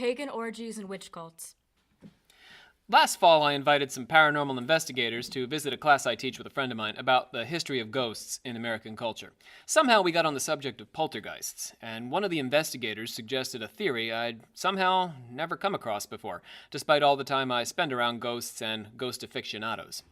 Pagan orgies and witch cults. Last fall, I invited some paranormal investigators to visit a class I teach with a friend of mine about the history of ghosts in American culture. Somehow we got on the subject of poltergeists, and one of the investigators suggested a theory I'd somehow never come across before, despite all the time I spend around ghosts and ghost aficionados.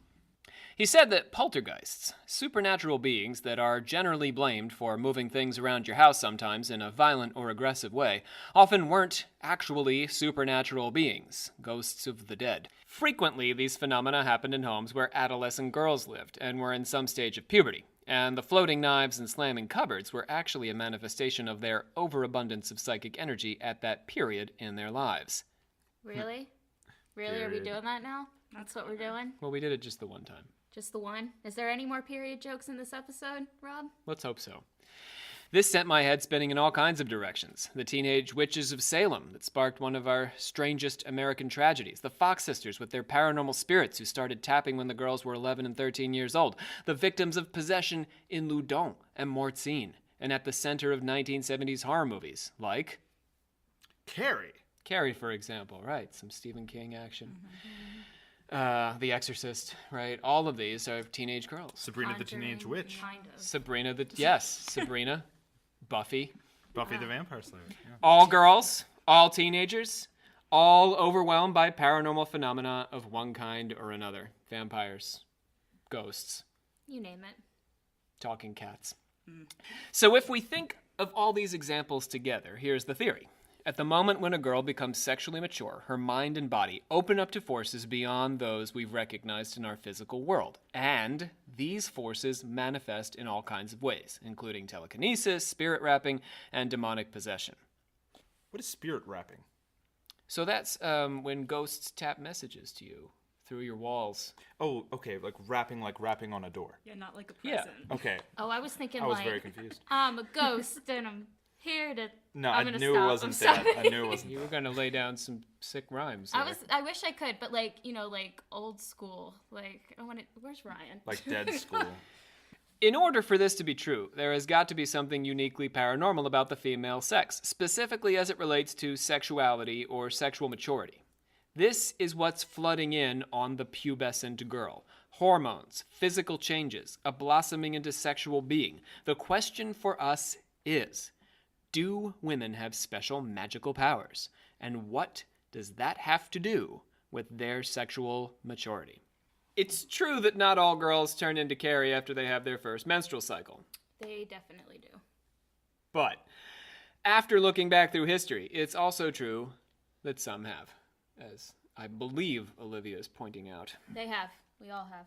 He said that poltergeists, supernatural beings that are generally blamed for moving things around your house sometimes in a violent or aggressive way, often weren't actually supernatural beings, ghosts of the dead. Frequently, these phenomena happened in homes where adolescent girls lived and were in some stage of puberty, and the floating knives and slamming cupboards were actually a manifestation of their overabundance of psychic energy at that period in their lives. Really? Really? Are we doing that now? That's what we're doing? Well, we did it just the one time. Just the one? Is there any more period jokes in this episode, Rob? Let's hope so. This sent my head spinning in all kinds of directions. The teenage witches of Salem that sparked one of our strangest American tragedies. The Fox sisters with their paranormal spirits who started tapping when the girls were 11 and 13 years old. The victims of possession in Loudun and Mortsine. And at the center of 1970s horror movies, like... Carrie, for example, right. Some Stephen King action. The Exorcist, right? All of these are teenage girls. Sabrina the Teenage Witch. Kind of. Sabrina, Buffy. Buffy the Vampire Slayer. Yeah. All girls, all teenagers, all overwhelmed by paranormal phenomena of one kind or another. Vampires, ghosts. You name it. Talking cats. So if we think of all these examples together, here's the theory. At the moment when a girl becomes sexually mature, her mind and body open up to forces beyond those we've recognized in our physical world. And these forces manifest in all kinds of ways, including telekinesis, spirit rapping, and demonic possession. What is spirit rapping? So that's when ghosts tap messages to you through your walls. Oh, okay, like rapping on a door. Yeah, not like a Yeah. present. Okay. Oh, I was thinking I was very confused. I'm a ghost and I'm here to... No, I'm I gonna knew stop. it wasn't I'm that. sorry. I knew it wasn't. You were going to lay down some sick rhymes. I wish I could, but like old school. Like I want to. Where's Ryan? Like dead school. In order for this to be true, there has got to be something uniquely paranormal about the female sex, specifically as it relates to sexuality or sexual maturity. This is what's flooding in on the pubescent girl. Hormones, physical changes, a blossoming into sexual being. The question for us is, do women have special magical powers? And what does that have to do with their sexual maturity? It's true that not all girls turn into Carrie after they have their first menstrual cycle. They definitely do. But after looking back through history, it's also true that some have, as I believe Olivia is pointing out. They have. We all have.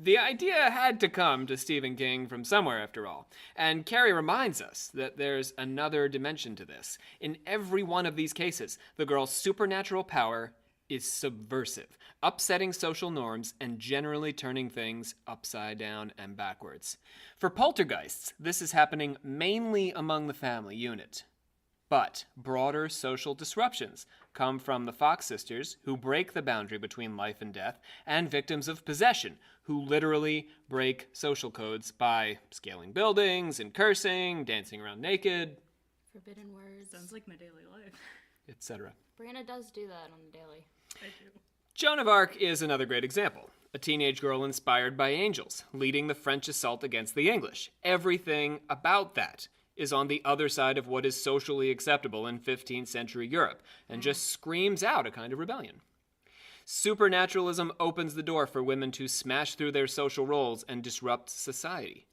The idea had to come to Stephen King from somewhere, after all. And Carrie reminds us that there's another dimension to this. In every one of these cases, the girl's supernatural power is subversive, upsetting social norms and generally turning things upside down and backwards. For poltergeists, this is happening mainly among the family unit. But broader social disruptions come from the Fox sisters, who break the boundary between life and death, and victims of possession, who literally break social codes by scaling buildings and cursing, dancing around naked, Forbidden words. Sounds like my daily life. etc. Brianna does do that on the daily. I do. Joan of Arc is another great example. A teenage girl inspired by angels, leading the French assault against the English. Everything about that is on the other side of what is socially acceptable in 15th century Europe, and just screams out a kind of rebellion. Supernaturalism opens the door for women to smash through their social roles and disrupt society.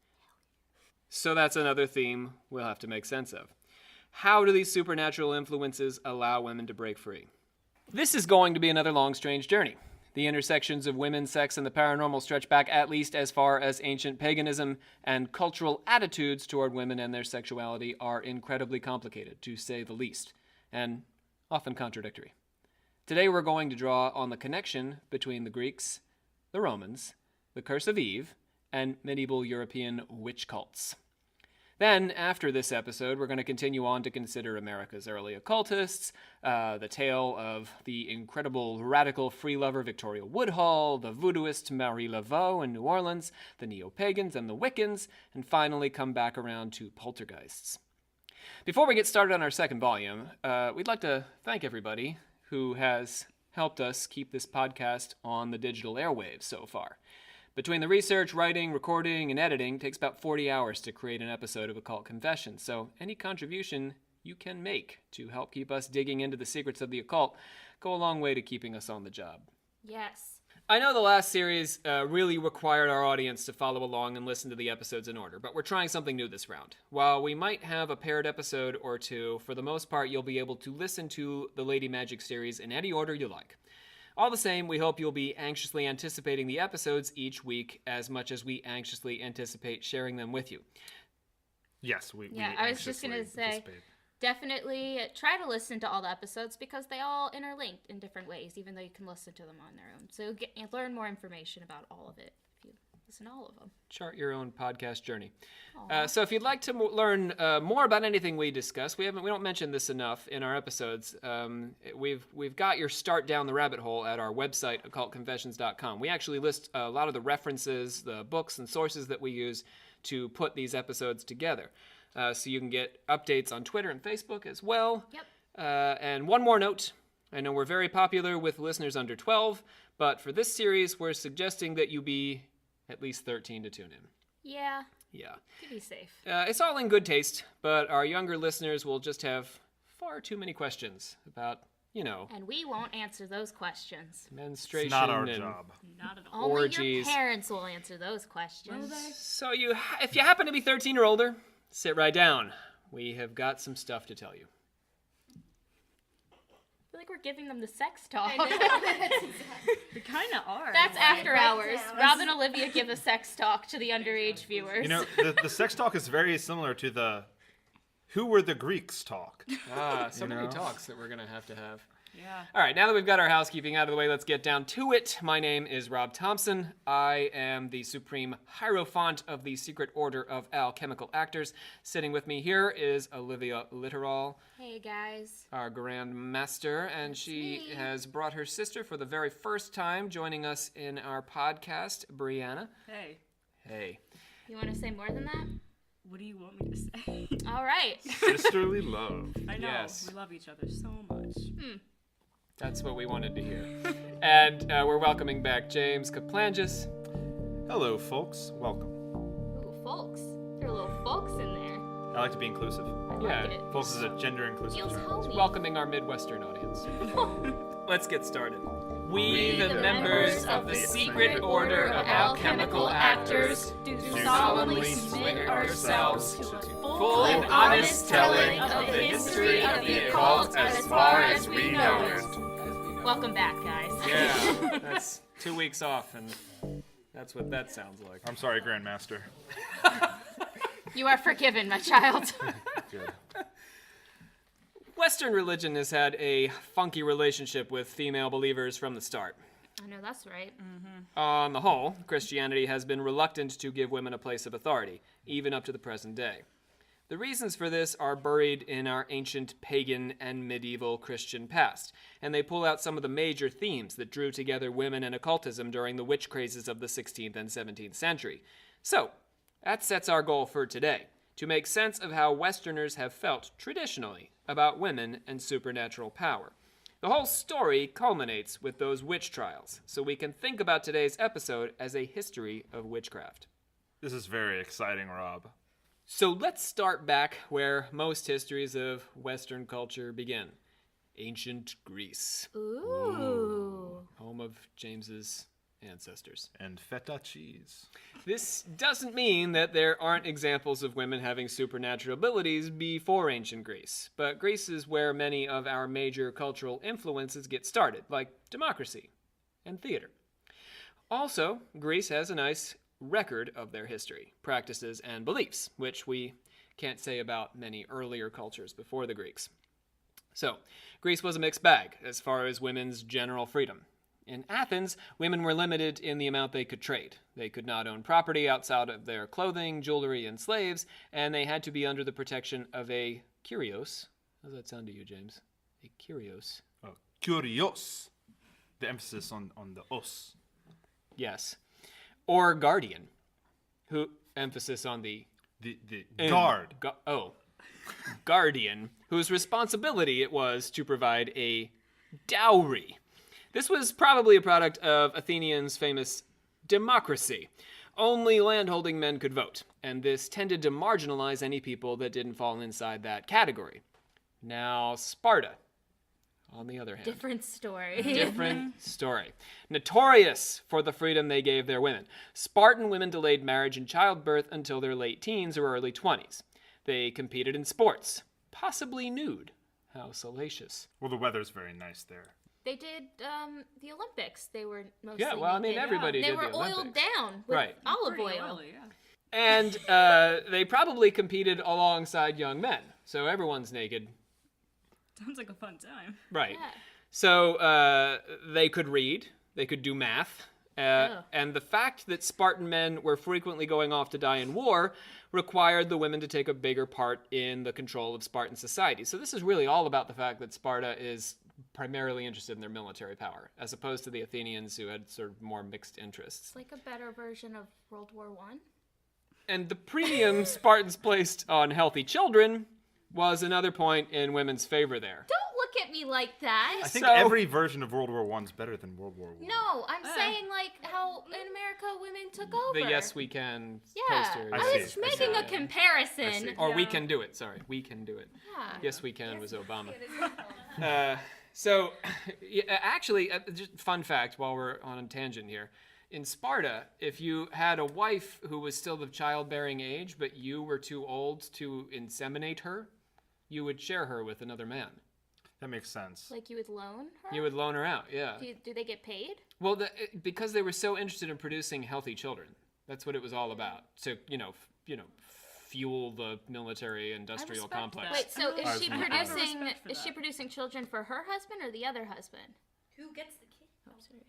So that's another theme we'll have to make sense of. How do these supernatural influences allow women to break free? This is going to be another long, strange journey. The intersections of women's sex and the paranormal stretch back at least as far as ancient paganism, and cultural attitudes toward women and their sexuality are incredibly complicated, to say the least, and often contradictory. Today we're going to draw on the connection between the Greeks, the Romans, the Curse of Eve, and medieval European witch cults. Then, after this episode, we're going to continue on to consider America's early occultists, the tale of the incredible radical free lover Victoria Woodhull, the voodooist Marie Laveau in New Orleans, the neo-pagans and the Wiccans, and finally come back around to poltergeists. Before we get started on our second volume, we'd like to thank everybody who has helped us keep this podcast on the digital airwaves so far. Between the research, writing, recording, and editing, it takes about 40 hours to create an episode of Occult Confessions, so any contribution you can make to help keep us digging into the secrets of the occult go a long way to keeping us on the job. Yes. I know the last series really required our audience to follow along and listen to the episodes in order, but we're trying something new this round. While we might have a paired episode or two, for the most part you'll be able to listen to the Lady Magic series in any order you like. All the same, we hope you'll be anxiously anticipating the episodes each week as much as we anxiously anticipate sharing them with you. Yes, we I was just going to anxiously say, anticipate. definitely try to listen to all the episodes because they all interlinked in different ways, even though you can listen to them on their own. So learn more information about all of it if you listen to all of them. Chart your own podcast journey. Aw. So if you'd like to learn more about anything we discuss, we don't mention this enough in our episodes. We've got your start down the rabbit hole at our website, occultconfessions.com. We actually list a lot of the references, the books and sources that we use to put these episodes together. So you can get updates on Twitter and Facebook as well. Yep. And one more note. I know we're very popular with listeners under 12, but for this series, we're suggesting that you be at least 13 to tune in. Yeah, Yeah. to be safe. It's all in good taste, but our younger listeners will just have far too many questions about, And we won't answer those questions. menstruation It's not our and job. Not at all. Only Orgies. your parents will answer those questions. So if you happen to be 13 or older, sit right down. We have got some stuff to tell you. I feel like we're giving them the sex talk. We kind of are. That's after right hours. down. Rob and Olivia give a sex talk to the underage viewers. You know, the sex talk is very similar to the "Who were the Greeks" talk. So many know? talks that we're going to have. Yeah. All right, now that we've got our housekeeping out of the way, let's get down to it. My name is Rob Thompson. I am the Supreme Hierophant of the Secret Order of Alchemical Actors. Sitting with me here is Olivia Littoral, Hey guys. our Grand Master, and she me. has brought her sister for the very first time joining us in our podcast, Brianna. Hey, Hey. You want to say more than that? what do you want me to say? All right. Sisterly love. I know. Yes. We love each other so much. That's what we wanted to hear. And we're welcoming back James Kaplangis. Hello, folks. Welcome. Ooh, folks. There are little folks in there. I like to be inclusive. I Yeah. like it. Folks is a gender inclusive Feels term. homey. Welcoming our Midwestern audience. Let's get started. We, the members of the Secret Order of Alchemical Actors, do solemnly submit ourselves to a full and honest telling of the history of the occult as far as we know it. Welcome back, guys. Yeah, that's 2 weeks off, and that's what that sounds like. I'm sorry, Grandmaster. You are forgiven, my child. Good. Western religion has had a funky relationship with female believers from the start. I know that's right. On the whole, Christianity has been reluctant to give women a place of authority, even up to the present day. The reasons for this are buried in our ancient pagan and medieval Christian past, and they pull out some of the major themes that drew together women and occultism during the witch crazes of the 16th and 17th century. So, that sets our goal for today, to make sense of how Westerners have felt traditionally about women and supernatural power. The whole story culminates with those witch trials, so we can think about today's episode as a history of witchcraft. This is very exciting, Rob. So let's start back where most histories of Western culture begin. Ancient Greece, Ooh. home of James's ancestors. And feta cheese. This doesn't mean that there aren't examples of women having supernatural abilities before ancient Greece, but Greece is where many of our major cultural influences get started, like democracy and theater. Also, Greece has a nice record of their history, practices, and beliefs, which we can't say about many earlier cultures before the Greeks. So, Greece was a mixed bag as far as women's general freedom. In Athens, women were limited in the amount they could trade. They could not own property outside of their clothing, jewelry, and slaves, and they had to be under the protection of a kurios. How does that sound to you, James? A kurios. Curios. The emphasis on the os. Yes. Or guardian. Who emphasis on the The guard. Oh. guardian, whose responsibility it was to provide a dowry. This was probably a product of Athenians' famous democracy. Only landholding men could vote, and this tended to marginalize any people that didn't fall inside that category. Now, Sparta, on the other hand. Different story. Different story. Notorious for the freedom they gave their women. Spartan women delayed marriage and childbirth until their late teens or early 20s. They competed in sports, possibly nude. How salacious. Well, the weather's very nice there. They did the Olympics. They were mostly Yeah, well, I mean, naked. everybody They did were the oiled Olympics. down with Right. olive Pretty oil. oily, yeah. And they probably competed alongside young men. So everyone's naked. Sounds like a fun time. Right. Yeah. So they could read, they could do math, Oh. and the fact that Spartan men were frequently going off to die in war required the women to take a bigger part in the control of Spartan society. So this is really all about the fact that Sparta is primarily interested in their military power, as opposed to the Athenians who had sort of more mixed interests. It's like a better version of World War One. And the premium Spartans placed on healthy children was another point in women's favor there. Don't look at me like that. I think So- every version of World War I's better than World War I. No, I'm saying like how in America women took over. The Yes We Can Yeah, poster. I I see, was I making see. a comparison. Or We Yeah. Can Do It, sorry. We Can Do It. Yeah. Yes We Can was Obama. So, yeah, actually, just fun fact while we're on a tangent here. In Sparta, if you had a wife who was still of childbearing age, but you were too old to inseminate her, you would share her with another man. That makes sense. Like you would loan her? You would loan her out, yeah. Do they get paid? Well, because they were so interested in producing healthy children. That's what it was all about. To, fuel the military-industrial respect complex. that. Wait, so I is she have producing respect for is she that. producing children for her husband or the other husband? Who gets the kid? Oh, sorry.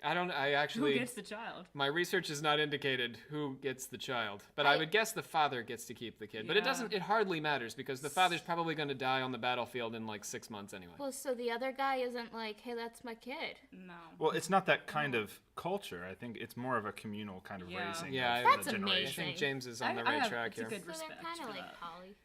I Who actually... gets the child? My research has not indicated who gets the child, but I would guess the father gets to keep the kid. But it Yeah. doesn't. It hardly matters because the father's probably going to die on the battlefield in like 6 months anyway. Well, so the other guy isn't like, hey, that's my kid. No. Well, it's not that kind of culture. I think it's more of a communal kind of Yeah. raising. Yeah, of That's the generation. I amazing. think James is on the I right have- track it's a here. good So they're respect kind of for like that. poly.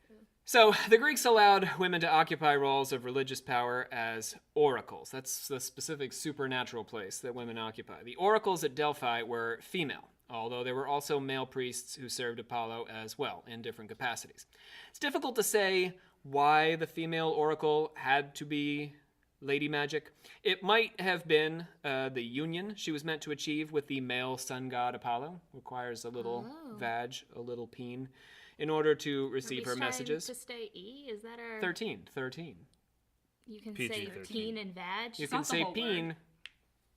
So the Greeks allowed women to occupy roles of religious power as oracles. That's the specific supernatural place that women occupy. The oracles at Delphi were female, although there were also male priests who served Apollo as well in different capacities. It's difficult to say why the female oracle had to be lady magic. It might have been the union she was meant to achieve with the male sun god Apollo. Requires a little vag, a little peen, in order to receive her messages. To stay E, is that our? 13. You can say PG-13. teen and vag. You can not the say whole peen, word.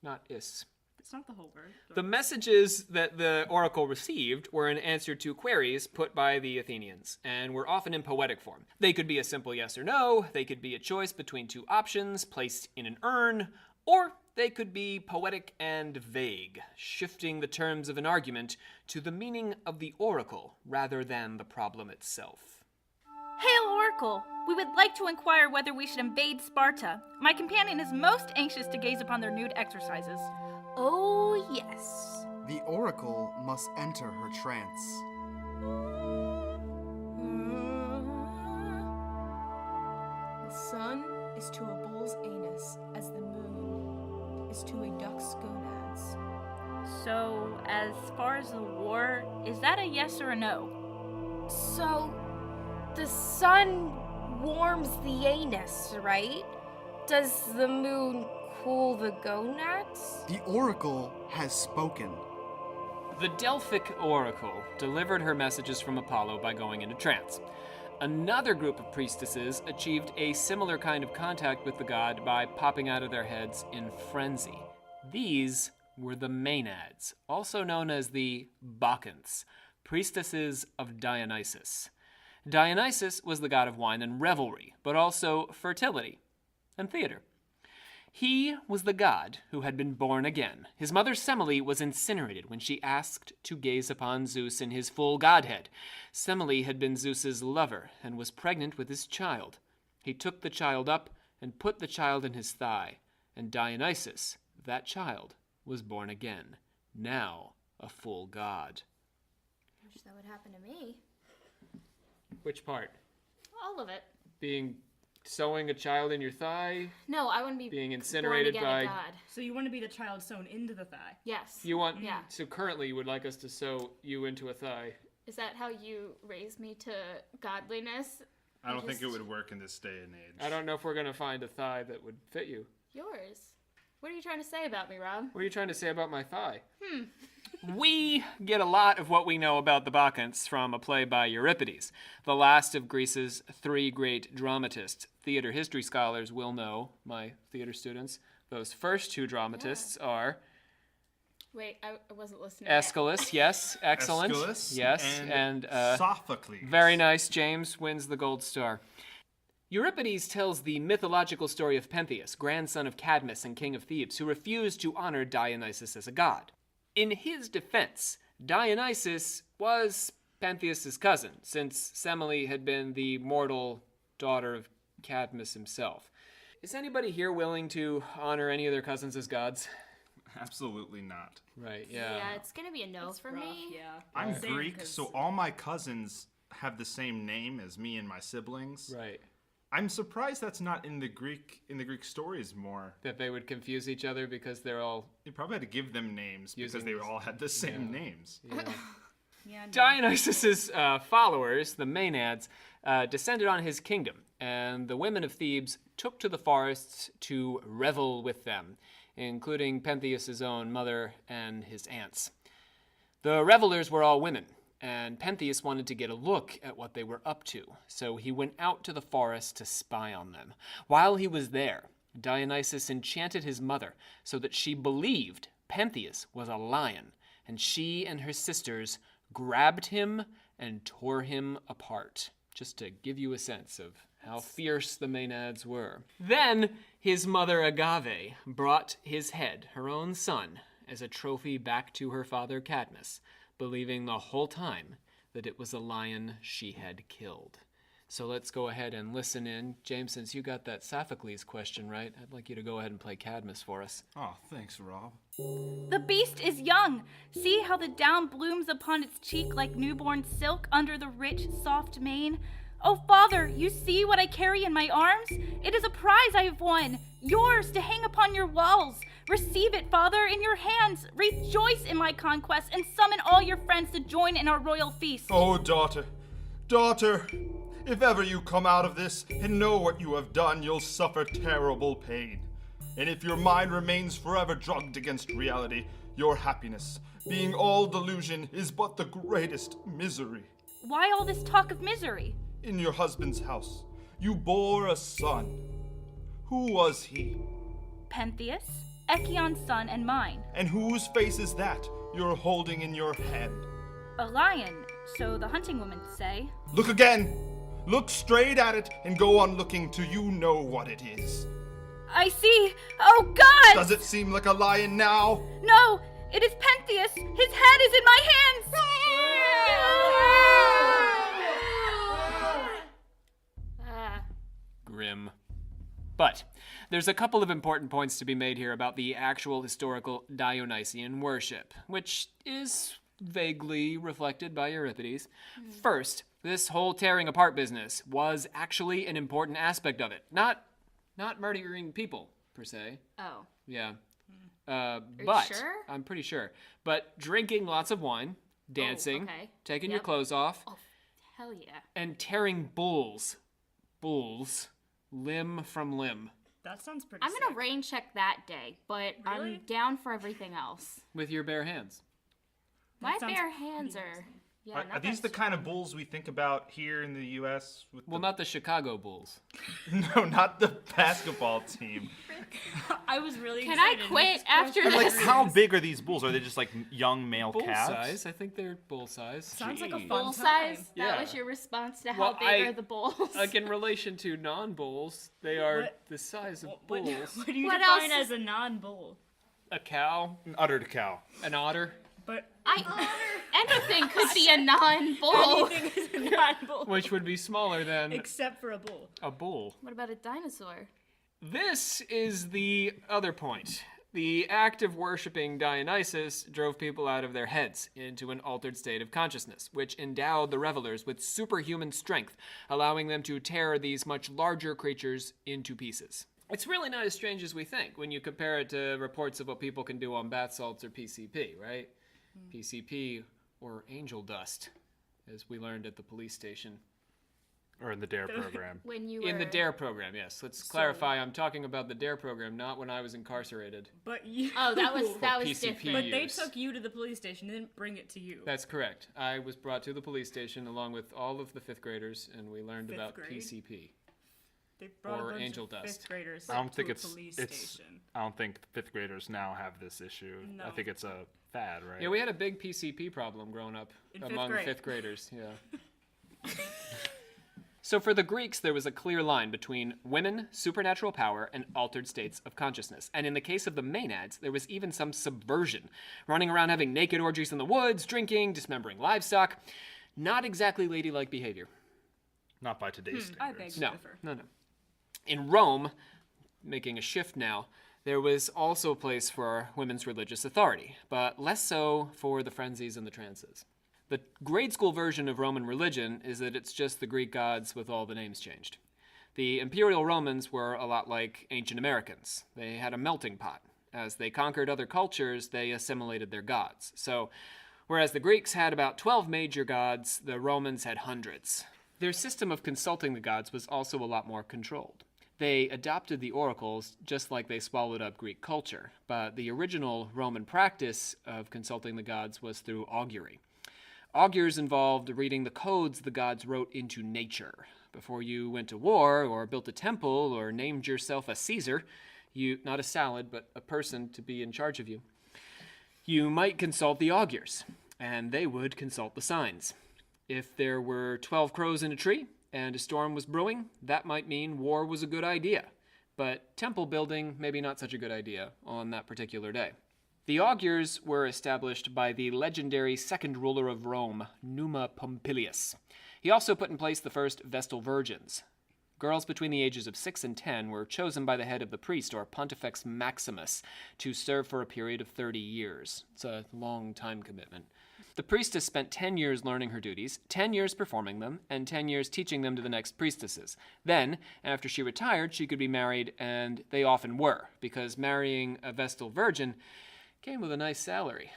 not is. It's not the whole word. The messages that the oracle received were an answer to queries put by the Athenians, and were often in poetic form. They could be a simple yes or no, they could be a choice between two options placed in an urn, or they could be poetic and vague, shifting the terms of an argument to the meaning of the oracle rather than the problem itself. Hail, Oracle! We would like to inquire whether we should invade Sparta. My companion is most anxious to gaze upon their nude exercises. Oh yes. The oracle must enter her trance. The sun is to a bull's anus as the moon is to a duck's gonads. So, as far as the war, is that a yes or a no? So, the sun warms the anus, right? Does the moon cool the gonads? The oracle has spoken. The Delphic oracle delivered her messages from Apollo by going into trance. Another group of priestesses achieved a similar kind of contact with the god by popping out of their heads in frenzy. These were the Maenads, also known as the Bacchantes, priestesses of Dionysus. Dionysus was the god of wine and revelry, but also fertility and theater. He was the god who had been born again. His mother Semele was incinerated when she asked to gaze upon Zeus in his full godhead. Semele had been Zeus's lover and was pregnant with his child. He took the child up and put the child in his thigh, and Dionysus, that child, was born again, now a full god. Wish that would happen to me. Which part? All of it. Sewing a child in your thigh? No, I want to be Being born incinerated again by... of God. So you want to be the child sewn into the thigh? Yes. You want... Yeah. So currently you would like us to sew you into a thigh. Is that how you raised me to godliness? I don't think it would work in this day and age. I don't know if we're going to find a thigh that would fit you. Yours. What are you trying to say about me, Rob? What are you trying to say about my thigh? We get a lot of what we know about the Bacchants from a play by Euripides, the last of Greece's three great dramatists. Theater history scholars will know, my theater students. Those first two dramatists are Wait, I wasn't listening. yet. Aeschylus, yes, excellent. Aeschylus yes, and Sophocles. very nice. James wins the gold star. Euripides tells the mythological story of Pentheus, grandson of Cadmus and king of Thebes, who refused to honor Dionysus as a god. In his defense, Dionysus was Pentheus' cousin, since Semele had been the mortal daughter of Cadmus himself. Is anybody here willing to honor any of their cousins as gods? Absolutely not. Right, Yeah, it's gonna be a no for Rough, me. yeah. I'm Same, Greek, 'cause- so all my cousins have the same name as me and my siblings. right. I'm surprised that's not in the Greek stories more. That they would confuse each other because they're all... They probably had to give them names because Using they these- all had the same names. Yeah, no. Dionysus's followers, the Maenads, descended on his kingdom, and the women of Thebes took to the forests to revel with them, including Pentheus' own mother and his aunts. The revelers were all women, and Pentheus wanted to get a look at what they were up to, so he went out to the forest to spy on them. While he was there, Dionysus enchanted his mother so that she believed Pentheus was a lion, and she and her sisters grabbed him and tore him apart, just to give you a sense of how fierce the Maenads were. Then his mother Agave brought his head, her own son, as a trophy back to her father Cadmus, believing the whole time that it was a lion she had killed. So let's go ahead and listen in. James, since you got that Sophocles question right, I'd like you to go ahead and play Cadmus for us. Oh, thanks, Rob. The beast is young. See how the down blooms upon its cheek like newborn silk under the rich, soft mane. Oh, Father, you see what I carry in my arms? It is a prize I have won, yours to hang upon your walls. Receive it, Father, in your hands. Rejoice in my conquest and summon all your friends to join in our royal feast. Oh, daughter, if ever you come out of this and know what you have done, you'll suffer terrible pain. And if your mind remains forever drugged against reality, your happiness, being all delusion, is but the greatest misery. Why all this talk of misery? In your husband's house, you bore a son. Who was he? Pentheus, Echion's son and mine. And whose face is that you're holding in your hand? A lion, so the hunting women say. Look again! Look straight at it and go on looking till you know what it is. I see. Oh, God! Does it seem like a lion now? No, it is Pentheus. His head is in my hands. Grim. But there's a couple of important points to be made here about the actual historical Dionysian worship, which is vaguely reflected by Euripides. First, this whole tearing apart business was actually an important aspect of it. Not murdering people, per se. Oh. Yeah. Are But you sure? I'm pretty sure. But drinking lots of wine, dancing, okay. taking your Yep. clothes off, Oh, hell yeah. and tearing bulls, limb from limb, That sounds pretty I'm gonna sick. rain check that day, but Really? I'm down for everything else. with your bare hands. My sounds bare hands are. Yeah, Are not these that the kind of bulls we think about here in the U.S.? With Well, not the Chicago Bulls. no, not the basketball team. I was really Can I excited. quit Next after question. Like, this? how big are these bulls? Are they just like young male Bull calves? size. I think they're bull size. Sounds like a Jeez. fun Bull time. size? Yeah. That was your response to Well, how big I- are the bulls? Like in relation to non-bulls, they are What- the size of What, bulls. what do you What define else as a non-bull? A cow, An uddered cow. an otter, But Anything could be a non-bull. anything is a non-bull. which would be smaller than Except for a bull. a bull. What about a dinosaur? This is the other point. The act of worshipping Dionysus drove people out of their heads into an altered state of consciousness, which endowed the revelers with superhuman strength, allowing them to tear these much larger creatures into pieces. It's really not as strange as we think when you compare it to reports of what people can do on bath salts or PCP, right? PCP, or angel dust, as we learned at the police station. Or in the DARE program. When you In the were- DARE program, yes. Let's clarify, I'm talking about the DARE program, not when I was incarcerated. But you. Oh, that was PCP. different. But they years. took you to the police station. They didn't bring it to you. That's correct. I was brought to the police station along with all of the 5th graders, and we learned about grade? PCP. They brought or a bunch angel of dust. 5th graders I don't think to a it's police station. I don't think 5th graders now have this issue. No. I think it's a fad, right? Yeah, we had a big PCP problem growing up In fifth among grade. 5th graders, yeah. So for the Greeks, there was a clear line between women, supernatural power, and altered states of consciousness. And in the case of the Maenads, there was even some subversion, running around having naked orgies in the woods, drinking, dismembering livestock. Not exactly ladylike behavior. Not by today's I standards. beg to differ. No. In Rome, making a shift now, there was also a place for women's religious authority, but less so for the frenzies and the trances. The grade school version of Roman religion is that it's just the Greek gods with all the names changed. The imperial Romans were a lot like ancient Americans. They had a melting pot. As they conquered other cultures, they assimilated their gods. So, whereas the Greeks had about 12 major gods, the Romans had hundreds. Their system of consulting the gods was also a lot more controlled. They adopted the oracles just like they swallowed up Greek culture, but the original Roman practice of consulting the gods was through augury. Augurs involved reading the codes the gods wrote into nature. Before you went to war, or built a temple, or named yourself a Caesar, not a salad, but a person to be in charge of you, you might consult the augurs, and they would consult the signs. If there were 12 crows in a tree, and a storm was brewing, that might mean war was a good idea. But temple building, maybe not such a good idea on that particular day. The augurs were established by the legendary second ruler of Rome, Numa Pompilius. He also put in place the first Vestal virgins. Girls between the ages of 6 and 10 were chosen by the head of the priest, or Pontifex Maximus, to serve for a period of 30 years. It's a long time commitment. The priestess spent 10 years learning her duties, 10 years performing them, and 10 years teaching them to the next priestesses. Then, after she retired, she could be married, and they often were, because marrying a Vestal virgin came with a nice salary.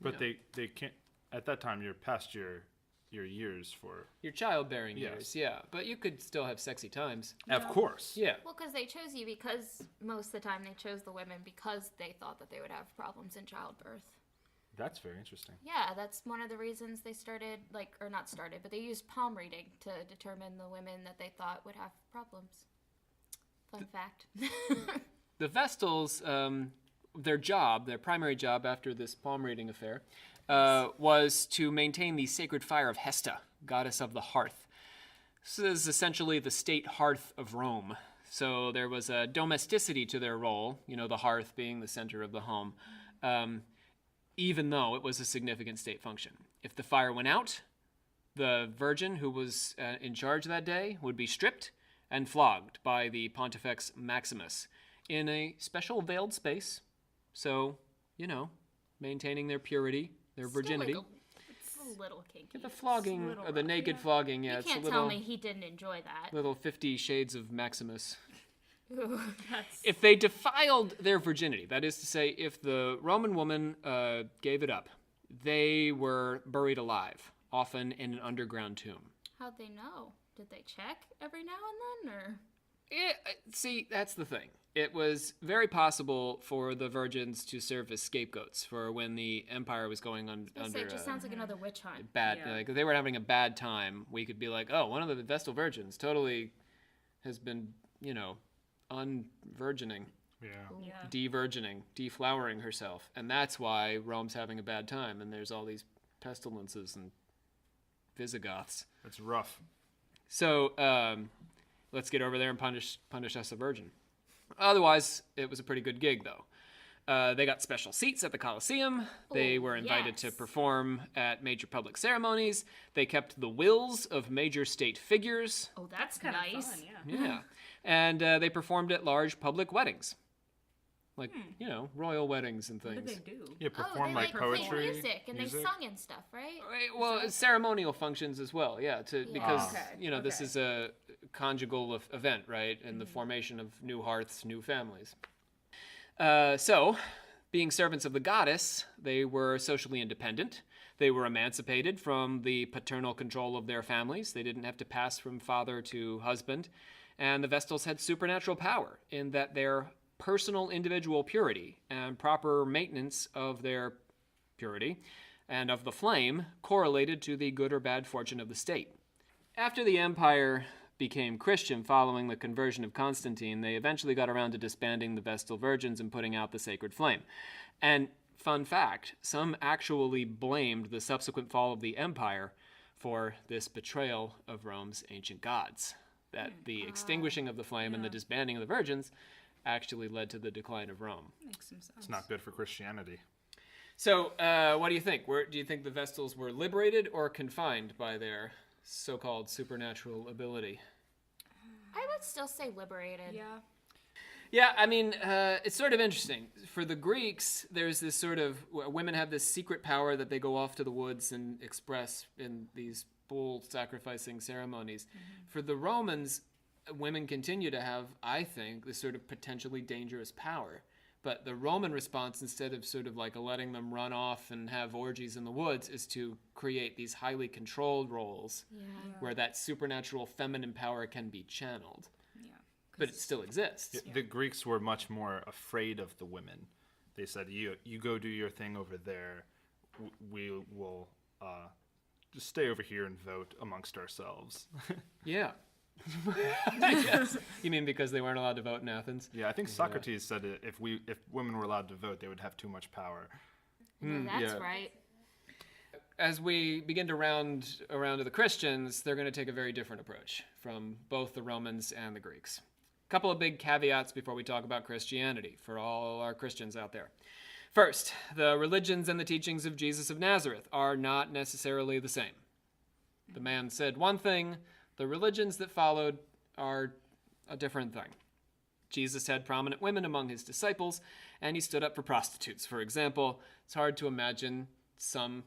But they can't. At that time, you're past your years for. Your childbearing Yes. years, yeah. But you could still have sexy times. Of course. Yeah. Well, because they chose you because most of the time they chose the women because they thought that they would have problems in childbirth. That's very interesting. Yeah, that's one of the reasons they started, but they used palm reading to determine the women that they thought would have problems. Fun fact. The Vestals, their primary job after this palm reading affair, was to maintain the sacred fire of Hesta, goddess of the hearth. This is essentially the state hearth of Rome. So there was a domesticity to their role, the hearth being the center of the home, even though it was a significant state function. If the fire went out, the virgin who was in charge that day would be stripped and flogged by the Pontifex Maximus in a special veiled space. So, maintaining their purity, their virginity. It's a little kinky. The flogging, or the naked flogging, yeah, You it's can't a little, tell me he didn't enjoy that. little 50 Shades of Maximus. Ooh. If they defiled their virginity, that is to say, if the Roman woman gave it up, they were buried alive, often in an underground tomb. How'd they know? Did they check every now and then, or? See, that's the thing. It was very possible for the virgins to serve as scapegoats for when the empire was going under It just sounds like another witch hunt. bad. Yeah. Like if they were having a bad time, we could be like, oh, one of the Vestal virgins totally has been, unvirgining, Yeah. de-virgining, deflowering herself, and that's why Rome's having a bad time, and there's all these pestilences and Visigoths. It's rough. So let's get over there and punish us a virgin. Otherwise, it was a pretty good gig, though. They got special seats at the Colosseum. They were invited to perform at major public ceremonies. They kept the wills of major state figures. Oh, that's Kind nice. of fun, yeah. Yeah. And they performed at large public weddings. like, royal weddings and What things. did they do? Yeah, Oh, perform they like like poetry. played music and they sung and stuff, right? Right, well, ceremonial functions as well, because, Okay, this okay. is a conjugal event, right? And the formation of new hearths, new families. So, being servants of the goddess, they were socially independent. They were emancipated from the paternal control of their families. They didn't have to pass from father to husband. And the Vestals had supernatural power in that their personal individual purity and proper maintenance of their purity and of the flame correlated to the good or bad fortune of the state. After the empire became Christian following the conversion of Constantine, they eventually got around to disbanding the Vestal virgins and putting out the sacred flame. And fun fact, some actually blamed the subsequent fall of the empire for this betrayal of Rome's ancient gods. That the extinguishing of the flame and the disbanding of the virgins actually led to the decline of Rome. Makes some sense. It's not good for Christianity. So, what do you think? Do you think the Vestals were liberated or confined by their so-called supernatural ability? I would still say liberated. Yeah. Yeah, I mean, it's sort of interesting. For the Greeks, there's this sort of, women have this secret power that they go off to the woods and express in these bull sacrificing ceremonies. For the Romans, women continue to have, I think, this sort of potentially dangerous power. But the Roman response, instead of sort of like letting them run off and have orgies in the woods, is to create these highly controlled roles where that supernatural feminine power can be channeled. Yeah. But it still exists. The Greeks were much more afraid of the women. They said, you go do your thing over there. We will just stay over here and vote amongst ourselves. Yeah. Yes. You mean because they weren't allowed to vote in Athens? Yeah, I think Socrates said that if women were allowed to vote, they would have too much power. That's right. As we begin to round around to the Christians, they're going to take a very different approach from both the Romans and the Greeks. A couple of big caveats before we talk about Christianity for all our Christians out there. First, the religions and the teachings of Jesus of Nazareth are not necessarily the same. The man said one thing, the religions that followed are a different thing. Jesus had prominent women among his disciples, and he stood up for prostitutes, for example. It's hard to imagine some,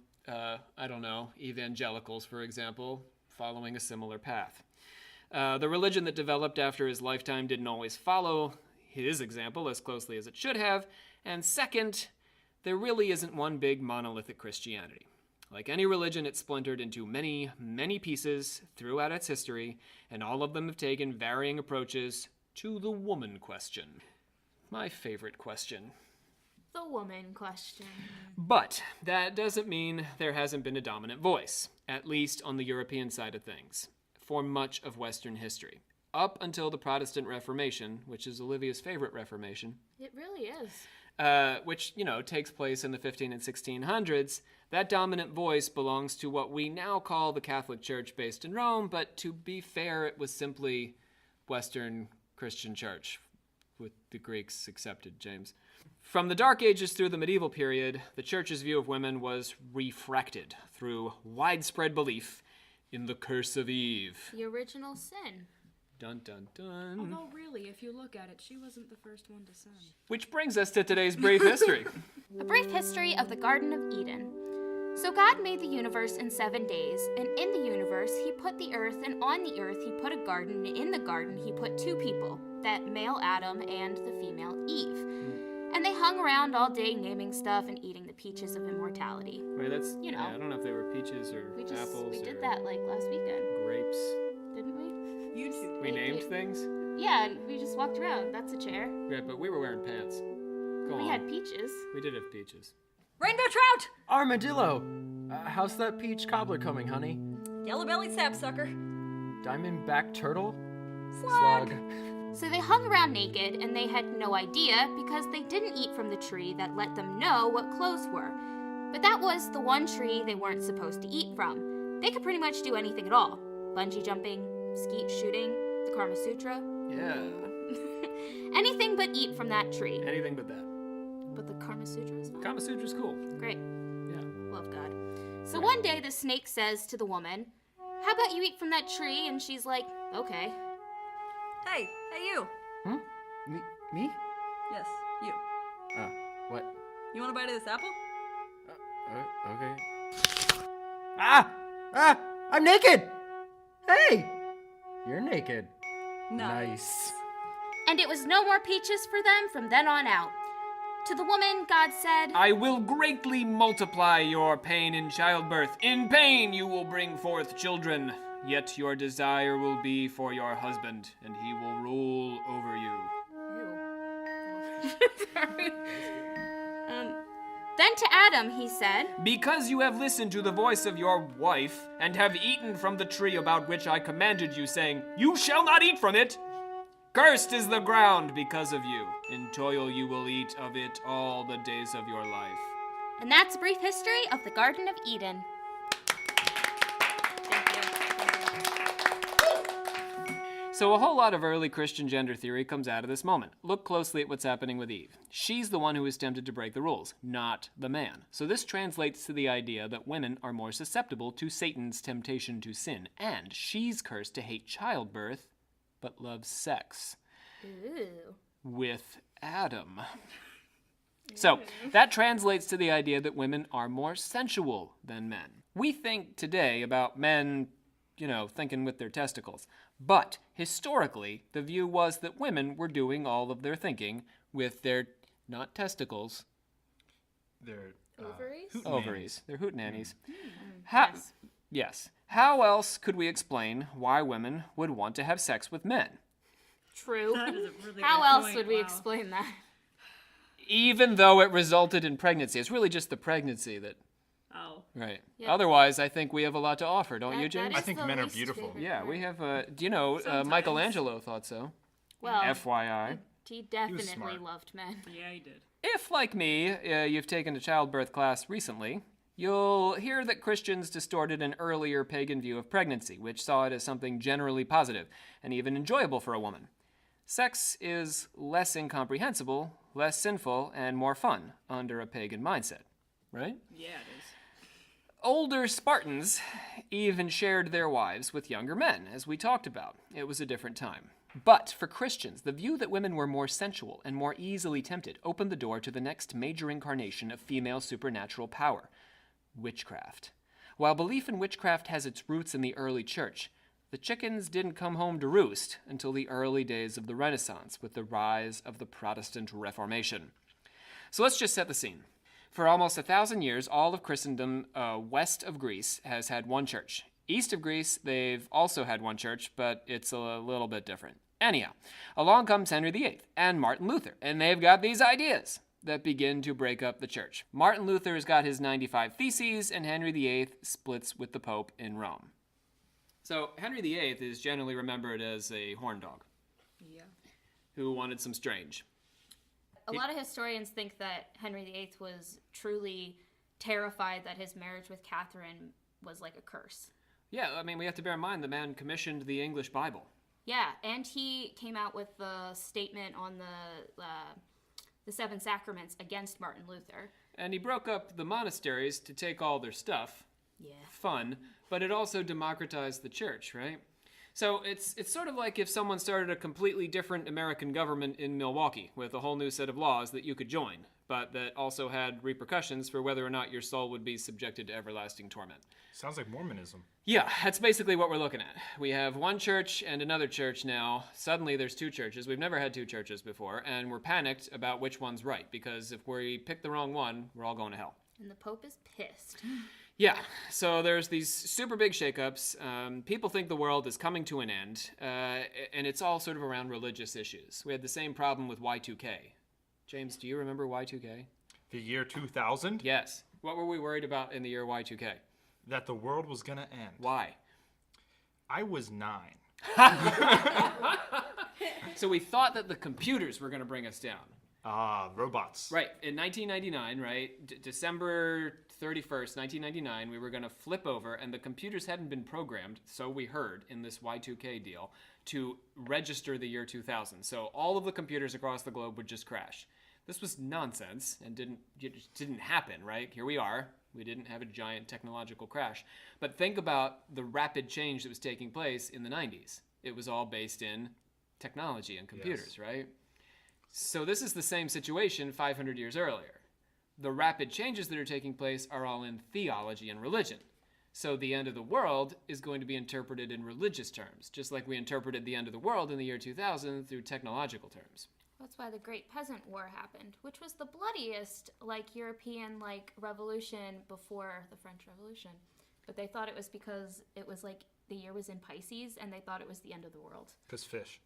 evangelicals, for example, following a similar path. The religion that developed after his lifetime didn't always follow his example as closely as it should have. And second, there really isn't one big monolithic Christianity. Like any religion, it's splintered into many, many pieces throughout its history, and all of them have taken varying approaches to the woman question. My favorite question. The woman question. But that doesn't mean there hasn't been a dominant voice, at least on the European side of things, for much of Western history. Up until the Protestant Reformation, which is Olivia's favorite Reformation. It really is. Which, takes place in the 1500s and 1600s, that dominant voice belongs to what we now call the Catholic Church based in Rome, but to be fair, it was simply Western Christian Church, with the Greeks accepted, James. From the Dark Ages through the medieval period, the Church's view of women was refracted through widespread belief in the curse of Eve. The original sin. Dun, dun, dun. Although, really, if you look at it, she wasn't the first one to sin. Which brings us to today's brief history. A brief history of the Garden of Eden. So God made the universe in 7 days, and in the universe he put the earth, and on the earth he put a garden, and in the garden he put 2 people, that male Adam and the female Eve. And they hung around all day naming stuff and eating the peaches of immortality. Wait, that's, I don't know if they were peaches or apples We or did that like last weekend, grapes. didn't we? You two. We named things? Yeah, and we just walked around. That's a chair. Right, but we were wearing pants. Go We on. had peaches. We did have peaches. Rainbow trout! Armadillo! How's that peach cobbler coming, honey? Yellow-bellied sapsucker. Diamondback turtle? Slug. So they hung around naked, and they had no idea because they didn't eat from the tree that let them know what clothes were. But that was the one tree they weren't supposed to eat from. They could pretty much do anything at all. Bungee jumping, skeet shooting, the Kama Sutra. Yeah. Anything but eat from that tree. Anything but that. But the Kama Sutra is fine. Kama Sutra's cool. Great. Yeah. Love God. So one day the snake says to the woman, "How about you eat from that tree?" And she's like, "Okay." Hey, you. Me? Yes, you. What? You want a bite of this apple? Okay. Ah! I'm naked! Hey! You're naked. Nice. And it was no more peaches for them from then on out. To the woman, God said, I will greatly multiply your pain in childbirth. In pain you will bring forth children. Yet your desire will be for your husband, and he will rule over you. Then to Adam he said, Because you have listened to the voice of your wife, and have eaten from the tree about which I commanded you, saying, You shall not eat from it. Cursed is the ground because of you. In toil you will eat of it all the days of your life. And that's a brief history of the Garden of Eden. So a whole lot of early Christian gender theory comes out of this moment. Look closely at what's happening with Eve. She's the one who is tempted to break the rules, not the man. So this translates to the idea that women are more susceptible to Satan's temptation to sin, and she's cursed to hate childbirth, but loves sex. Ooh. With Adam. So that translates to the idea that women are more sensual than men. We think today about men, thinking with their testicles. But historically, the view was that women were doing all of their thinking with their, not testicles, Their ovaries. They're hootenannies. Yes. Yes. How else could we explain why women would want to have sex with men? True. That is a really How good else point, would we wow. explain that? Even though it resulted in pregnancy. It's really just the pregnancy that... Oh. Right. Yeah. Otherwise, I think we have a lot to offer, don't you, That James? is I think the men are least beautiful. favorite Yeah, part. we have, Michelangelo thought so. Well, FYI. he definitely smart. loved men. Yeah, he did. If, like me, you've taken a childbirth class recently, you'll hear that Christians distorted an earlier pagan view of pregnancy, which saw it as something generally positive and even enjoyable for a woman. Sex is less incomprehensible, less sinful, and more fun under a pagan mindset, right? Yeah, it is. Older Spartans even shared their wives with younger men, as we talked about. It was a different time. But for Christians, the view that women were more sensual and more easily tempted opened the door to the next major incarnation of female supernatural power, witchcraft. While belief in witchcraft has its roots in the early church, the chickens didn't come home to roost until the early days of the Renaissance with the rise of the Protestant Reformation. So let's just set the scene. For almost 1,000 years, all of Christendom west of Greece has had one church. East of Greece, they've also had one church, but it's a little bit different. Anyhow, along comes Henry VIII and Martin Luther, and they've got these ideas that begin to break up the church. Martin Luther's got his 95 Theses, and Henry VIII splits with the Pope in Rome. So Henry VIII is generally remembered as a horn dog. Yeah. Who wanted some strange. A lot of historians think that Henry VIII was truly terrified that his marriage with Catherine was like a curse. Yeah, I mean, we have to bear in mind the man commissioned the English Bible. Yeah, and he came out with the statement on the Seven Sacraments against Martin Luther. And he broke up the monasteries to take all their stuff. Yeah. Fun, but it also democratized the church, right? So it's sort of like if someone started a completely different American government in Milwaukee with a whole new set of laws that you could join, but that also had repercussions for whether or not your soul would be subjected to everlasting torment. Sounds like Mormonism. Yeah, that's basically what we're looking at. We have one church and another church now. Suddenly there's two churches. We've never had two churches before, and we're panicked about which one's right, because if we pick the wrong one, we're all going to hell. And the Pope is pissed. Yeah, so there's these super big shakeups. People think the world is coming to an end, and it's all sort of around religious issues. We had the same problem with Y2K. James, do you remember Y2K? The year 2000? Yes. What were we worried about in the year Y2K? That the world was gonna end. Why? I was 9. So we thought that the computers were going to bring us down. Robots. Right. In 1999, right? December 31st, 1999, we were going to flip over, and the computers hadn't been programmed, so we heard in this Y2K deal, to register the year 2000. So all of the computers across the globe would just crash. This was nonsense and didn't happen, right? Here we are. We didn't have a giant technological crash. But think about the rapid change that was taking place in the 90s. It was all based in technology and computers, Yes. right? So this is the same situation 500 years earlier. The rapid changes that are taking place are all in theology and religion. So the end of the world is going to be interpreted in religious terms, just like we interpreted the end of the world in the year 2000 through technological terms. That's why the Great Peasant War happened, which was the bloodiest, European, revolution before the French Revolution. But they thought it was because it was, the year was in Pisces, and they thought it was the end of the world. Because fish.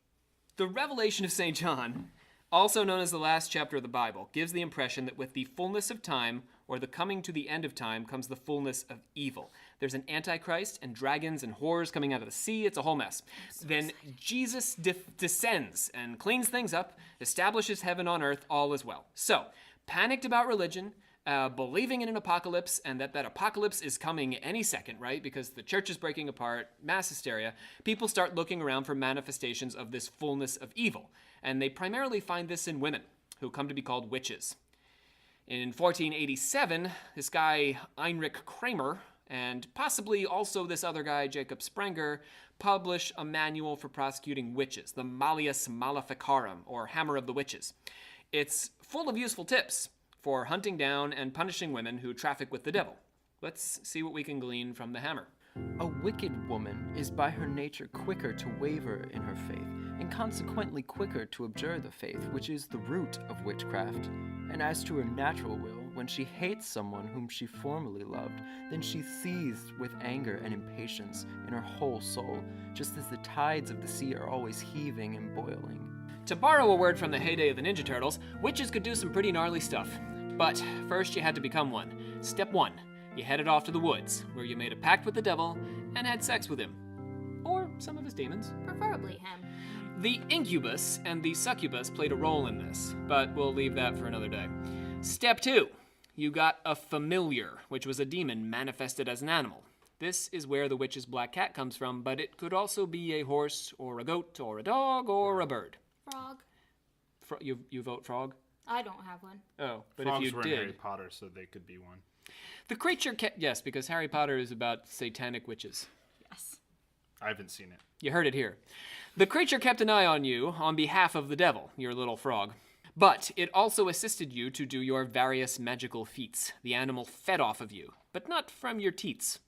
The Revelation of St. John, also known as the last chapter of the Bible, gives the impression that with the fullness of time, or the coming to the end of time, comes the fullness of evil. There's an antichrist and dragons and whores coming out of the sea. It's a whole mess. Then Jesus descends and cleans things up, establishes heaven on earth, all is well. So, panicked about religion, believing in an apocalypse, and that apocalypse is coming any second, right? Because the church is breaking apart, mass hysteria. People start looking around for manifestations of this fullness of evil. And they primarily find this in women, who come to be called witches. In 1487, this guy, Heinrich Kramer, and possibly also this other guy, Jacob Sprenger, publish a manual for prosecuting witches, the Malleus Maleficarum, or Hammer of the Witches. It's full of useful tips for hunting down and punishing women who traffic with the devil. Let's see what we can glean from the hammer. A wicked woman is by her nature quicker to waver in her faith, and consequently quicker to abjure the faith, which is the root of witchcraft. And as to her natural will, when she hates someone whom she formerly loved, then she's seized with anger and impatience in her whole soul, just as the tides of the sea are always heaving and boiling. To borrow a word from the heyday of the Ninja Turtles, witches could do some pretty gnarly stuff. But first you had to become one. Step 1. You headed off to the woods, where you made a pact with the devil and had sex with him. Or some of his demons. Preferably him. The incubus and the succubus played a role in this, but we'll leave that for another day. Step 2. You got a familiar, which was a demon manifested as an animal. This is where the witch's black cat comes from, but it could also be a horse, or a goat, or a dog, or a bird. Frog. You vote frog? I don't have one. Oh, but Frogs if you were did... in Harry Potter, so they could be one. The creature yes, because Harry Potter is about satanic witches. Yes. I haven't seen it. You heard it here. The creature kept an eye on you on behalf of the devil, your little frog. But it also assisted you to do your various magical feats. The animal fed off of you, but not from your teats.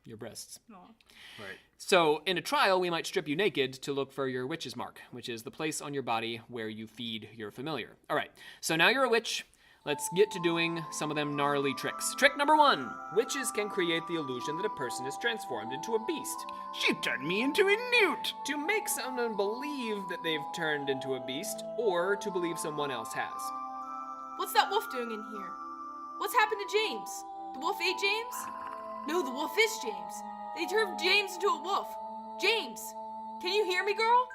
Your breasts. Aw. Right. So, in a trial, we might strip you naked to look for your witch's mark, which is the place on your body where you feed your familiar. All right, so now you're a witch. Let's get to doing some of them gnarly tricks. Trick number 1. Witches can create the illusion that a person is transformed into a beast. She turned me into a newt! To make someone believe that they've turned into a beast, or to believe someone else has. What's that wolf doing in here? What's happened to James? The wolf ate James? No, the wolf is James. They turned James into a wolf. James, can you hear me, girl?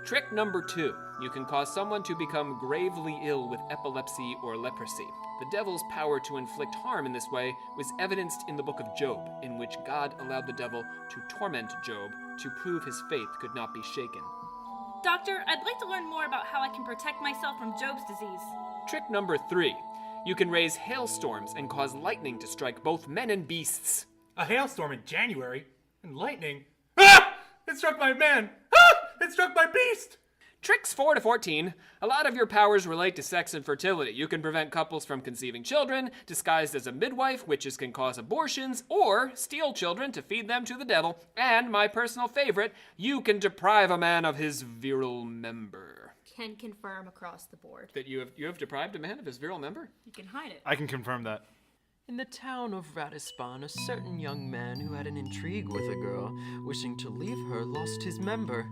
Trick number 2. You can cause someone to become gravely ill with epilepsy or leprosy. The devil's power to inflict harm in this way was evidenced in the book of Job, in which God allowed the devil to torment Job to prove his faith could not be shaken. Doctor, I'd like to learn more about how I can protect myself from Job's disease. Trick number 3. You can raise hailstorms and cause lightning to strike both men and beasts. A hailstorm in January? And lightning? Ah! It struck my man! Ah! It struck my beast! Tricks 4 to 14. A lot of your powers relate to sex and fertility. You can prevent couples from conceiving children, disguised as a midwife, witches can cause abortions, or steal children to feed them to the devil. And my personal favorite, you can deprive a man of his virile member. Can confirm across the board. That you have deprived a man of his virile member? You can hide it. I can confirm that. In the town of Ratisbon, a certain young man who had an intrigue with a girl, wishing to leave her, lost his member.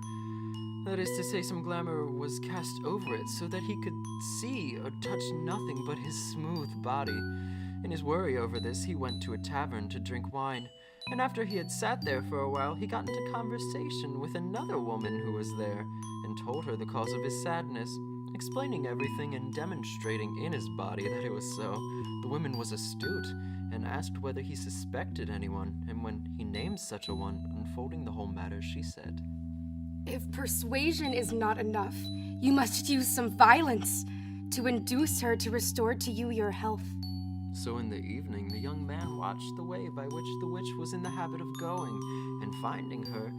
That is to say, some glamour was cast over it so that he could see or touch nothing but his smooth body. In his worry over this, he went to a tavern to drink wine, and after he had sat there for a while, he got into conversation with another woman who was there, and told her the cause of his sadness, explaining everything and demonstrating in his body that it was so. The woman was astute, and asked whether he suspected anyone, and when he named such a one, unfolding the whole matter, she said, "If persuasion is not enough, you must use some violence to induce her to restore to you your health." So in the evening, the young man watched the way by which the witch was in the habit of going, and finding her,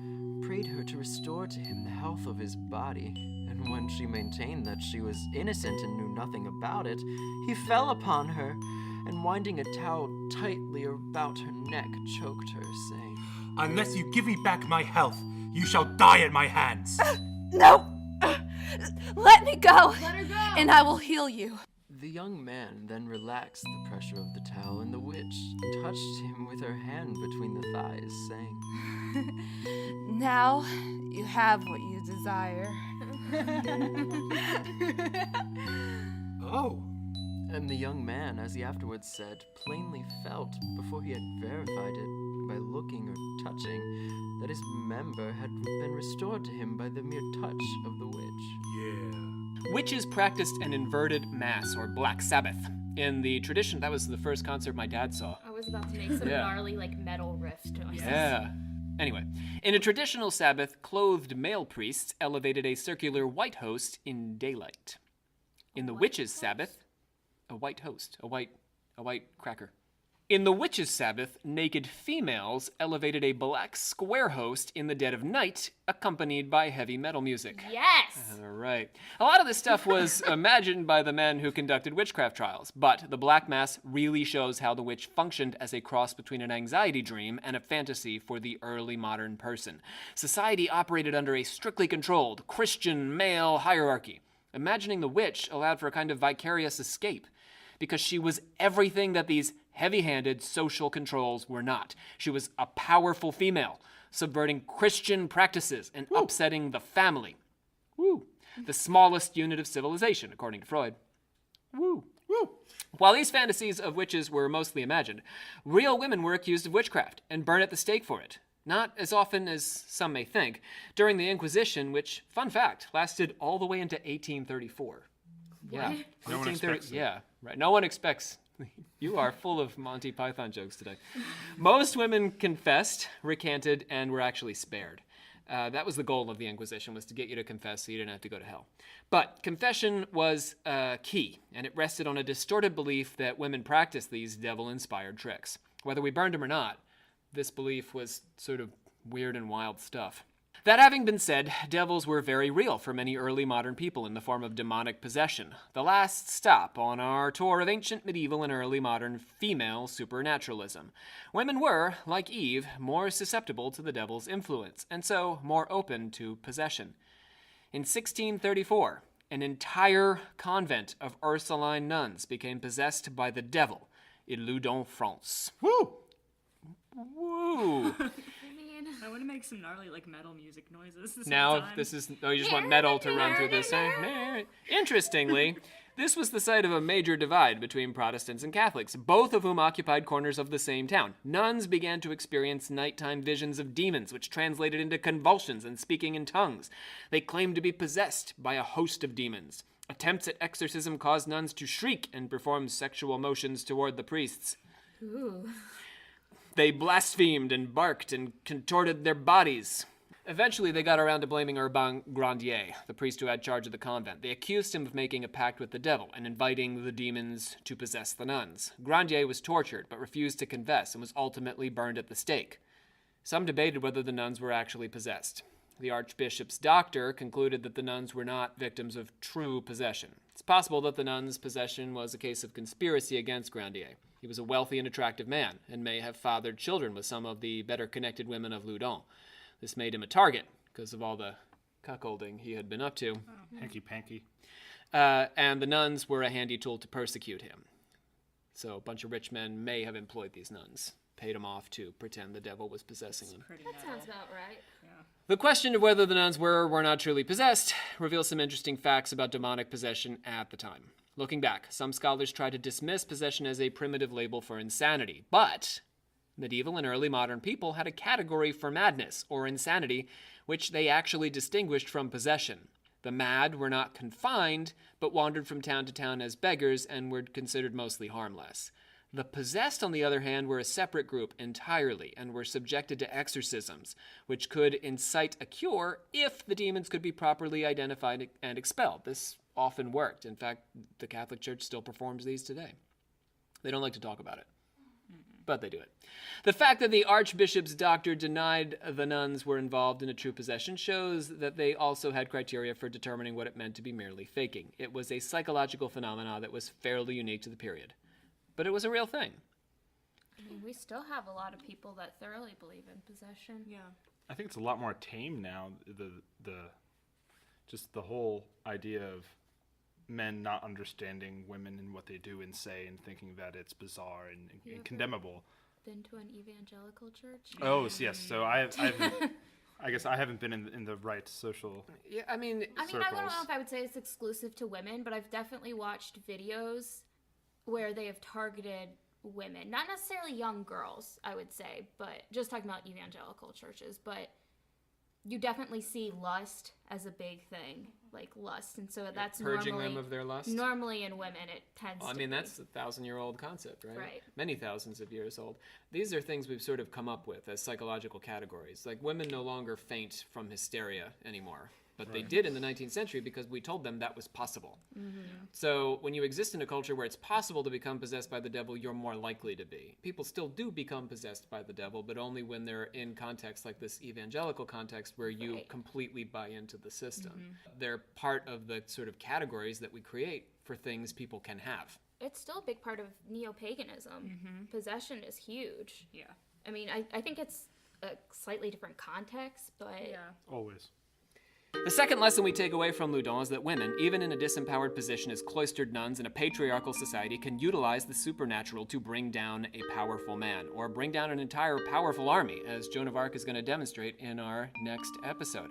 prayed her to restore to him the health of his body. And and when she maintained that she was innocent and knew nothing about it, he fell upon her, and winding a towel tightly about her neck, choked her, saying, Unless you give me back my health, you shall die at my hands. No! Let me go! Let her go! And I will heal you. The young man then relaxed the pressure of the towel, and the witch touched him with her hand between the thighs, saying, Now you have what you desire. Oh. And the young man, as he afterwards said, plainly felt, before he had verified it by looking or touching, that his member had been restored to him by the mere touch of the witch. Yeah. Witches practiced an inverted mass, or Black Sabbath. In the tradition, that was the first concert my dad saw. I was about to make some gnarly, metal riff noises. Yeah. Anyway, in a traditional Sabbath, clothed male priests elevated a circular white host in daylight. In the witches' Sabbath, a white host, a white cracker. In the witches' Sabbath, naked females elevated a black square host in the dead of night, accompanied by heavy metal music. Yes! All right. A lot of this stuff was imagined by the men who conducted witchcraft trials, but the Black Mass really shows how the witch functioned as a cross between an anxiety dream and a fantasy for the early modern person. Society operated under a strictly controlled Christian male hierarchy. Imagining the witch allowed for a kind of vicarious escape, because she was everything that these heavy-handed social controls were not. She was a powerful female, subverting Christian practices and upsetting the family. Woo. The smallest unit of civilization, according to Freud. Woo. Woo. While these fantasies of witches were mostly imagined, real women were accused of witchcraft and burned at the stake for it. Not as often as some may think. During the Inquisition, which, fun fact, lasted all the way into 1834. Yeah. No one expects it. Yeah, right. No one expects. You are full of Monty Python jokes today. Most women confessed, recanted, and were actually spared. That was the goal of the Inquisition, was to get you to confess so you didn't have to go to hell. But confession was key, and it rested on a distorted belief that women practiced these devil-inspired tricks. Whether we burned them or not, this belief was sort of weird and wild stuff. That having been said, devils were very real for many early modern people in the form of demonic possession, the last stop on our tour of ancient, medieval, and early modern female supernaturalism. Women were, like Eve, more susceptible to the devil's influence, and so more open to possession. In 1634, an entire convent of Ursuline nuns became possessed by the devil in Loudun, France. Woo! Woo! I want to make some gnarly, metal music noises. Now, this is... Oh, you just want metal to run through this thing? Interestingly, this was the site of a major divide between Protestants and Catholics, both of whom occupied corners of the same town. Nuns began to experience nighttime visions of demons, which translated into convulsions and speaking in tongues. They claimed to be possessed by a host of demons. Attempts at exorcism caused nuns to shriek and perform sexual motions toward the priests. Ooh. They blasphemed and barked and contorted their bodies. Eventually, they got around to blaming Urbain Grandier, the priest who had charge of the convent. They accused him of making a pact with the devil and inviting the demons to possess the nuns. Grandier was tortured, but refused to confess and was ultimately burned at the stake. Some debated whether the nuns were actually possessed. The archbishop's doctor concluded that the nuns were not victims of true possession. It's possible that the nuns' possession was a case of conspiracy against Grandier. He was a wealthy and attractive man, and may have fathered children with some of the better-connected women of Loudun. This made him a target, because of all the cuckolding he had been up to. Hanky-panky. And the nuns were a handy tool to persecute him. So a bunch of rich men may have employed these nuns, paid them off to pretend the devil was possessing them. That sounds about right. The question of whether the nuns were or were not truly possessed reveals some interesting facts about demonic possession at the time. Looking back, some scholars try to dismiss possession as a primitive label for insanity, but medieval and early modern people had a category for madness, or insanity, which they actually distinguished from possession. The mad were not confined, but wandered from town to town as beggars and were considered mostly harmless. The possessed, on the other hand, were a separate group entirely and were subjected to exorcisms, which could incite a cure if the demons could be properly identified and expelled. This often worked. In fact, the Catholic Church still performs these today. They don't like to talk about it. but they do it. The fact that the archbishop's doctor denied the nuns were involved in a true possession shows that they also had criteria for determining what it meant to be merely faking. It was a psychological phenomenon that was fairly unique to the period. But it was a real thing. I mean, we still have a lot of people that thoroughly believe in possession. Yeah. I think it's a lot more tame now. Just the whole idea of men not understanding women and what they do and say and thinking that it's bizarre and condemnable. Been to an evangelical church? Oh, yes. So I guess I haven't been in the right social. Yeah, I mean, I don't know if I would say it's exclusive to women, but I've definitely watched videos where they have targeted women, not necessarily young girls, I would say, but just talking about evangelical churches, but you definitely see lust as a big thing, like lust, and so that's purging normally, them of their lust. Normally in women, it tends. Well, I mean, that's a 1,000-year-old concept, right? Right. Many thousands of years old. These are things we've sort of come up with as psychological categories. Like women no longer faint from hysteria anymore, but they did in the 19th century because we told them that was possible. Mm-hmm. So when you exist in a culture where it's possible to become possessed by the devil, you're more likely to be. People still do become possessed by the devil, but only when they're in context like this evangelical context where you completely buy into the system. Mm-hmm. They're part of the sort of categories that we create for things people can have. It's still a big part of neo-paganism. Mm-hmm. Possession is huge. Yeah. I mean, I think it's a slightly different context, but Always. The second lesson we take away from Loudon is that women, even in a disempowered position as cloistered nuns in a patriarchal society, can utilize the supernatural to bring down a powerful man, or bring down an entire powerful army, as Joan of Arc is going to demonstrate in our next episode.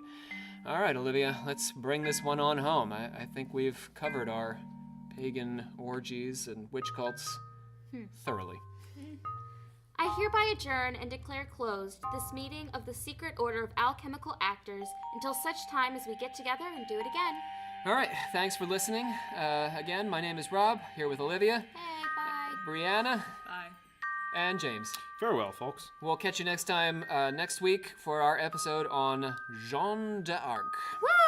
All right, Olivia, let's bring this one on home. I think we've covered our pagan orgies and witch cults thoroughly. I hereby adjourn and declare closed this meeting of the Secret Order of Alchemical Actors until such time as we get together and do it again. All right, thanks for listening. Again, my name is Rob, here with Olivia. Hey, bye. Brianna. Bye. And James. Farewell, folks. We'll catch you next time, next week, for our episode on Jeanne d'Arc. Woo!